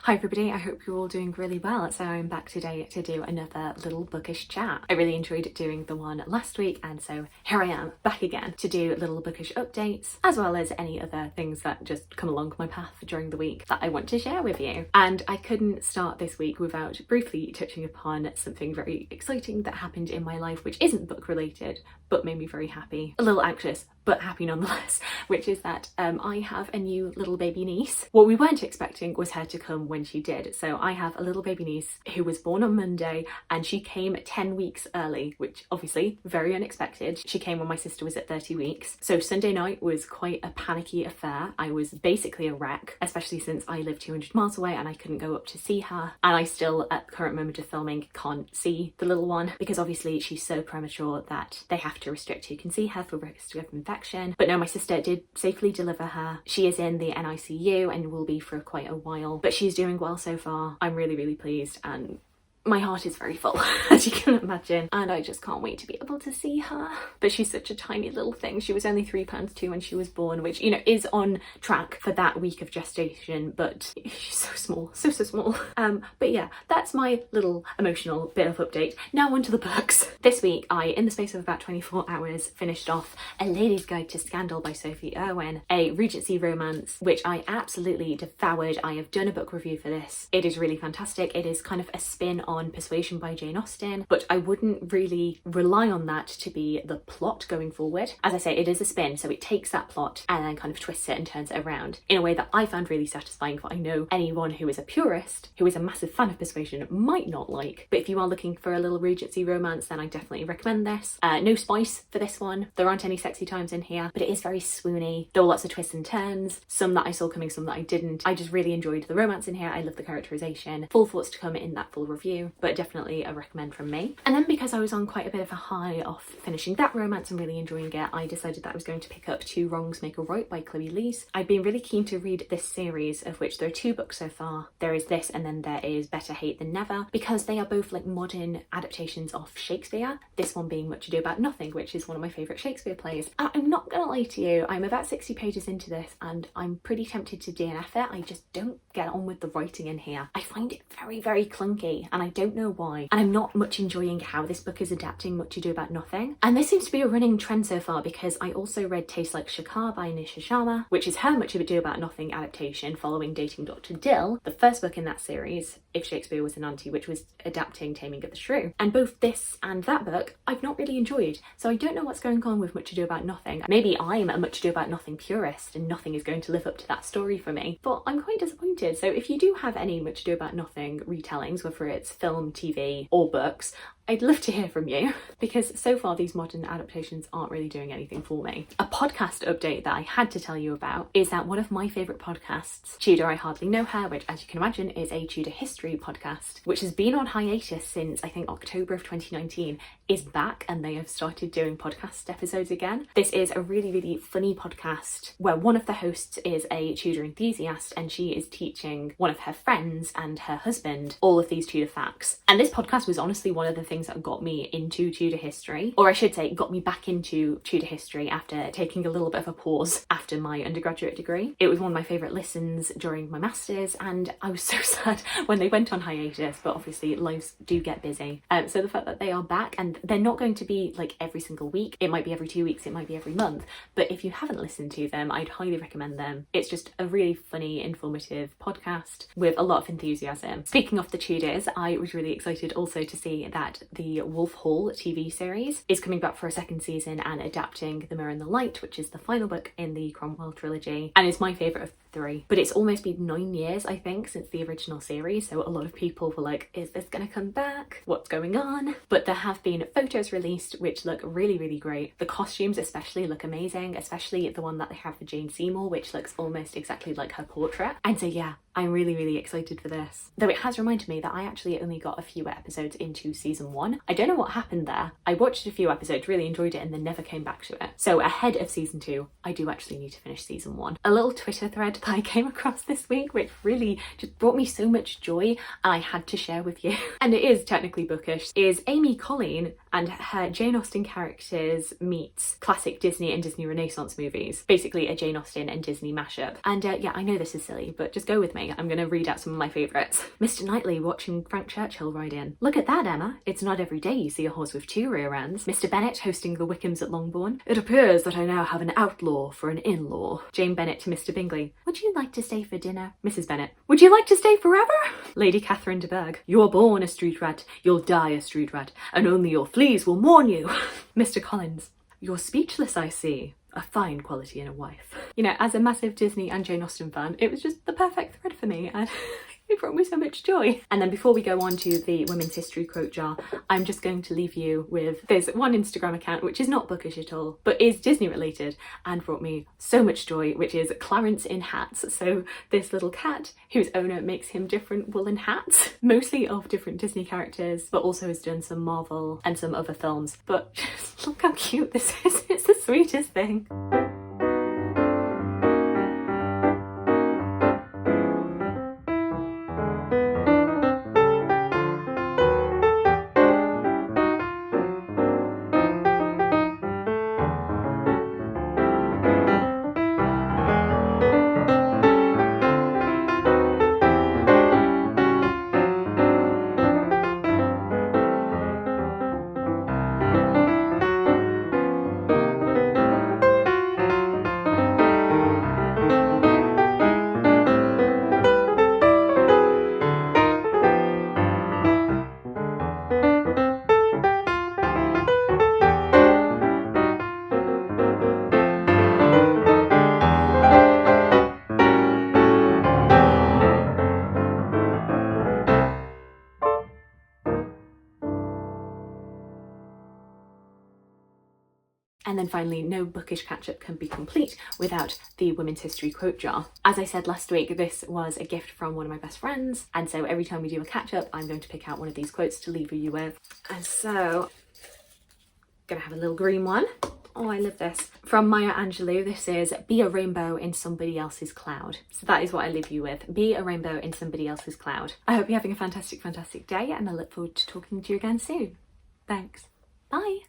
Hi everybody, I hope you're all doing really well. So I'm back today to do another little bookish chat. I really enjoyed doing the one last week, and so here I am back again to do little bookish updates, as well as any other things that just come along my path during the week that I want to share with you. And I couldn't start this week without briefly touching upon something very exciting that happened in my life, which isn't book related, but made me very happy. A little anxious, but happy nonetheless, which is that I have a new little baby niece. What we weren't expecting was her to come when she did. So I have a little baby niece who was born on Monday, and she came 10 weeks early, which obviously very unexpected. She came when my sister was at 30 weeks. So Sunday night was quite a panicky affair. I was basically a wreck, especially since I live 200 miles away and I couldn't go up to see her. And I still, at the current moment of filming, can't see the little one because obviously she's so premature that they have to restrict who can see her for risk of infection. But no, my sister did safely deliver her. She is in the NICU and will be for quite a while, but she's doing well so far. I'm really pleased, and my heart is very full, as you can imagine, and I just can't wait to be able to see her. But she's such a tiny little thing. She was only 3 pounds 2 when she was born, which, you know, is on track for that week of gestation, but she's so small, so small. But yeah, that's my little emotional bit of update. Now onto the books. This week I, in the space of about 24 hours, finished off A Lady's Guide to Scandal by Sophie Irwin, a Regency romance, which I absolutely devoured. I have done a book review for this. It is really fantastic. It is kind of a spin on Persuasion by Jane Austen, but I wouldn't really rely on that to be the plot going forward. As I say, it is a spin, so it takes that plot and then kind of twists it and turns it around in a way that I found really satisfying, but I know anyone who is a purist, who is a massive fan of Persuasion, might not like. But if you are looking for a little Regency romance, then I definitely recommend this. No spice for this one. There aren't any sexy times in here, but it is very swoony. There were lots of twists and turns, some that I saw coming, some that I didn't. I just really enjoyed the romance in here. I love the characterization. Full thoughts to come in that full review, but definitely a recommend from me. And then because I was on quite a bit of a high off finishing that romance and really enjoying it, I decided that I was going to pick up Two Wrongs Make a Right by Liese. I've been really keen to read this series, of which there are 2 books so far. There is this, and then there is Better Hate Than Never, because they are both like modern adaptations of Shakespeare. This one being Much Ado About Nothing, which is one of my favourite Shakespeare plays. I'm not gonna lie to you, I'm about 60 pages into this and I'm pretty tempted to DNF it. I just don't get on with the writing in here. I find it very clunky, and I don't know why. And I'm not much enjoying how this book is adapting Much Ado About Nothing. And this seems to be a running trend so far, because I also read Tastes Like Shakkar by Nisha Sharma, which is her Much Ado About Nothing adaptation following Dating Dr. Dill, the first book in that series, If Shakespeare Was an Auntie, which was adapting Taming of the Shrew. And both this and that book I've not really enjoyed, so I don't know what's going on with Much Ado About Nothing. Maybe I'm a Much Ado About Nothing purist and nothing is going to live up to that story for me, but I'm quite disappointed. So if you do have any Much Ado About Nothing retellings, whether it's film, TV or books, I'd love to hear from you, because so far these modern adaptations aren't really doing anything for me. A podcast update that I had to tell you about is that one of my favourite podcasts, Tudor, I Hardly Know Her, which, as you can imagine, is a Tudor history podcast, which has been on hiatus since I think October of 2019, is back, and they have started doing podcast episodes again. This is a really funny podcast where one of the hosts is a Tudor enthusiast, and she is teaching one of her friends and her husband all of these Tudor facts. And this podcast was honestly one of the things that got me into Tudor history, or I should say got me back into Tudor history after taking a little bit of a pause after my undergraduate degree. It was one of my favourite listens during my masters, and I was so sad when they went on hiatus, but obviously lives do get busy. So the fact that they are back, and they're not going to be like every single week, it might be every 2 weeks, it might be every month, but if you haven't listened to them, I'd highly recommend them. It's just a really funny, informative podcast with a lot of enthusiasm. Speaking of the Tudors, I was really excited also to see that the Wolf Hall TV series is coming back for a 2nd season and adapting The Mirror and the Light, which is the final book in the Cromwell trilogy, and it's my favourite of 3. But it's almost been 9 years, I think, since the original series, so a lot of people were like, is this gonna come back? What's going on? But there have been photos released which look really great. The costumes especially look amazing, especially the one that they have for Jane Seymour, which looks almost exactly like her portrait. And so yeah, I'm really excited for this. Though it has reminded me that I actually only got a few episodes into season 1. I don't know what happened there. I watched a few episodes, really enjoyed it, and then never came back to it. So ahead of season 2, I do actually need to finish season 1. A little Twitter thread that I came across this week, which really just brought me so much joy, and I had to share with you, and it is technically bookish, is Amy Colleen and her Jane Austen characters meets classic Disney and Disney Renaissance movies. Basically a Jane Austen and Disney mashup. And yeah, I know this is silly, but just go with me. I'm gonna read out some of my favourites. Mr. Knightley watching Frank Churchill ride in. Look at that, Emma. It's not every day you see a horse with 2 rear ends. Mr. Bennet hosting the Wickhams at Longbourn. It appears that I now have an outlaw for an in-law. Jane Bennet to Mr. Bingley. Would you like to stay for dinner? Mrs. Bennet. Would you like to stay forever? Lady Catherine de Bourgh. You are born a street rat, you'll die a street rat, and only your fleas will mourn you. Mr. Collins. You're speechless, I see. A fine quality in a wife. You know, as a massive Disney and Jane Austen fan, it was just the perfect thread for me, and it brought me so much joy. And then before we go on to the Women's History quote jar, I'm just going to leave you with, there's one Instagram account which is not bookish at all, but is Disney related and brought me so much joy, which is Clarence in Hats. So this little cat whose owner makes him different woolen hats, mostly of different Disney characters, but also has done some Marvel and some other films. But just look how cute this is, it's the sweetest thing. And then finally, no bookish catch-up can be complete without the Women's History quote jar. As I said last week, this was a gift from one of my best friends, and so every time we do a catch-up, I'm going to pick out one of these quotes to leave you with. And so, gonna have a little green one. Oh, I love this. From Maya Angelou, this is, be a rainbow in somebody else's cloud. So that is what I leave you with. Be a rainbow in somebody else's cloud. I hope you're having a fantastic, fantastic day, and I look forward to talking to you again soon. Thanks. Bye.